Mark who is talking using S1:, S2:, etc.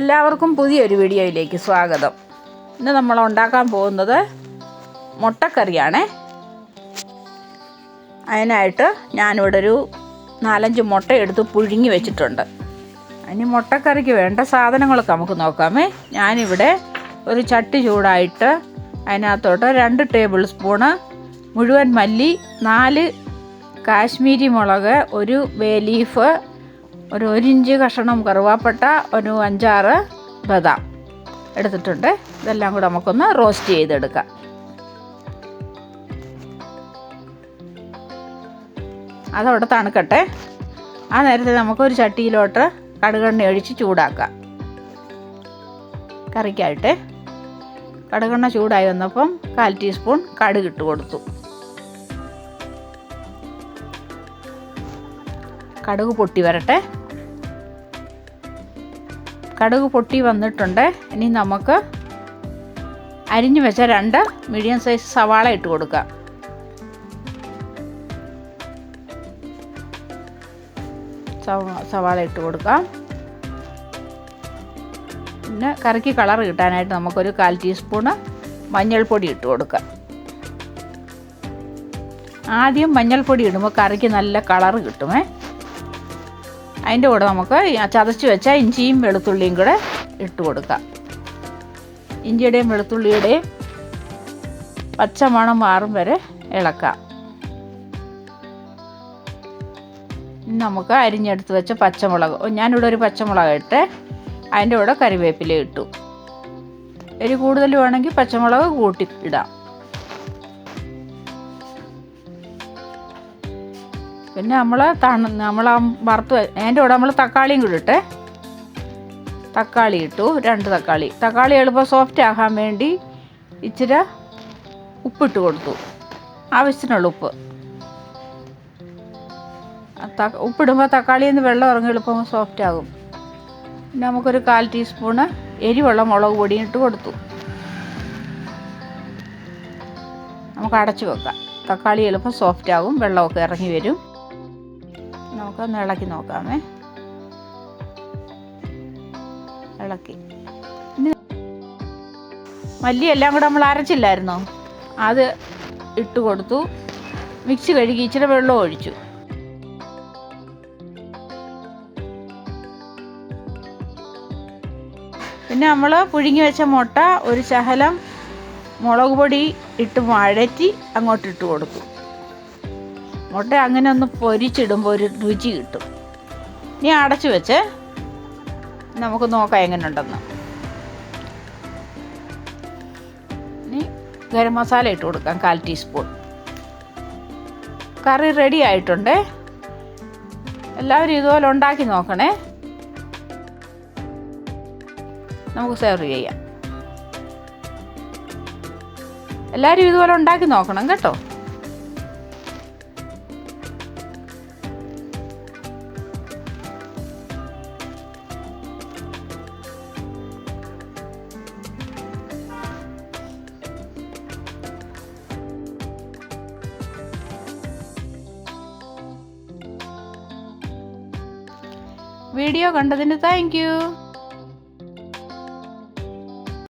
S1: എല്ലാവർക്കും പുതിയൊരു വീഡിയോയിലേക്ക് സ്വാഗതം. ഇന്ന് നമ്മൾ ഉണ്ടാക്കാൻ പോകുന്നത് മുട്ടക്കറിയാണേ. അതിനായിട്ട് ഞാനിവിടെ ഒരു 4-5 മുട്ട എടുത്ത് പുഴുങ്ങി വെച്ചിട്ടുണ്ട്. ഇനി മുട്ടക്കറിക്ക് വേണ്ട സാധനങ്ങളൊക്കെ നമുക്ക് നോക്കാമേ. ഞാനിവിടെ ഒരു ചട്ടി ചൂടായിട്ട് അതിനകത്തോട്ട് 2 ടേബിൾ സ്പൂണ് മുഴുവൻ മല്ലി, 4 കാശ്മീരി മുളക്, 1 ബേ ലീഫ്, ഒരു 1 ഇഞ്ച് കഷ്ണം കറുവാപ്പട്ട, ഒരു 5-6 ബദാം എടുത്തിട്ടുണ്ട്. ഇതെല്ലാം കൂടെ നമുക്കൊന്ന് റോസ്റ്റ് ചെയ്തെടുക്കാം. അതവിടെ തണുക്കട്ടെ. ആ നേരത്തെ നമുക്കൊരു ചട്ടിയിലോട്ട് കടുകെണ്ണ ഒഴിച്ച് ചൂടാക്കാം. കറിക്കായിട്ട് കടുകെണ്ണ ചൂടായി വന്നപ്പം 1/4 ടീസ്പൂൺ കടുക് ഇട്ട് കൊടുത്തു. കടുക് പൊട്ടി വരട്ടെ. കടുക് പൊട്ടി വന്നിട്ടുണ്ട്. ഇനി നമുക്ക് അരിഞ്ഞു വെച്ച 2 മീഡിയം സൈസ് സവാള ഇട്ട് കൊടുക്കാം. സവാള ഇട്ട് കൊടുക്കാം. പിന്നെ കറിക്ക് കളർ കിട്ടാനായിട്ട് നമുക്കൊരു 1/4 ടീസ്പൂണ് മഞ്ഞൾപ്പൊടി ഇട്ട് കൊടുക്കാം. ആദ്യം മഞ്ഞൾപ്പൊടി ഇടുമ്പോൾ കറിക്ക് നല്ല കളർ കിട്ടുമേ. അതിൻ്റെ കൂടെ നമുക്ക് ചതച്ച് വെച്ച ഇഞ്ചിയും വെളുത്തുള്ളിയും കൂടെ ഇട്ട് കൊടുക്കാം. ഇഞ്ചിയുടെയും വെളുത്തുള്ളിയുടെയും പച്ചമണം മാറും വരെ ഇളക്കാം. നമുക്ക് അരിഞ്ഞെടുത്ത് വെച്ച പച്ചമുളക്, ഞാനിവിടെ ഒരു പച്ചമുളക് ഇട്ട് അതിൻ്റെ കൂടെ കറിവേപ്പില ഇട്ടു. എരി കൂടുതൽ വേണമെങ്കിൽ പച്ചമുളക് കൂട്ടി ഇടാം. പിന്നെ നമ്മൾ വറുത്ത് അതിൻ്റെ കൂടെ നമ്മൾ തക്കാളിയും കൂടി ഇട്ട് തക്കാളി ഇട്ടു. 2 തക്കാളി. തക്കാളി എളുപ്പം സോഫ്റ്റ് ആകാൻ വേണ്ടി ഇച്ചിരി ഉപ്പിട്ട് കൊടുത്തു. ആവശ്യത്തിനുള്ള ഉപ്പ്. ഉപ്പിടുമ്പോൾ തക്കാളിയിൽ നിന്ന് വെള്ളം ഇറങ്ങി എളുപ്പം സോഫ്റ്റ് ആകും. പിന്നെ നമുക്കൊരു 1/4 ടീസ്പൂണ് എരിവുള്ള മുളക് പൊടിയും ഇട്ട് കൊടുത്തു. നമുക്ക് അടച്ചു വെക്കാം. തക്കാളി എളുപ്പം സോഫ്റ്റ് ആകും, വെള്ളമൊക്കെ ഇറങ്ങി വരും. നമുക്കൊന്ന് ഇളക്കി നോക്കാമേ. ഇളക്കി. മല്ലി എല്ലാം കൂടെ നമ്മൾ അരച്ചില്ലായിരുന്നോ, അത് ഇട്ട് കൊടുത്തു. മിക്സി കഴുകി ഇച്ചിരി വെള്ളം ഒഴിച്ചു. പിന്നെ നമ്മൾ പുഴുങ്ങി വെച്ച മുട്ട ഒരു ശകലം മുളക് പൊടി ഇട്ട് വഴറ്റി അങ്ങോട്ടിട്ട് കൊടുത്തു. മുട്ട അങ്ങനെ ഒന്ന് പൊരിച്ചിടുമ്പോൾ ഒരു രുചി കിട്ടും. ഇനി അടച്ചു വെച്ച് നമുക്ക് നോക്കാം എങ്ങനെയുണ്ടെന്ന്. ഇനി ഗരം മസാല ഇട്ട് കൊടുക്കാം 1/4 ടീസ്പൂൺ. കറി റെഡി ആയിട്ടുണ്ട്. എല്ലാവരും ഇതുപോലെ ഉണ്ടാക്കി നോക്കണേ. നമുക്ക് സെർവ് ചെയ്യാം. എല്ലാവരും ഇതുപോലെ ഉണ്ടാക്കി നോക്കണം കേട്ടോ. വീഡിയോ കണ്ടതിന് താങ്ക് യു.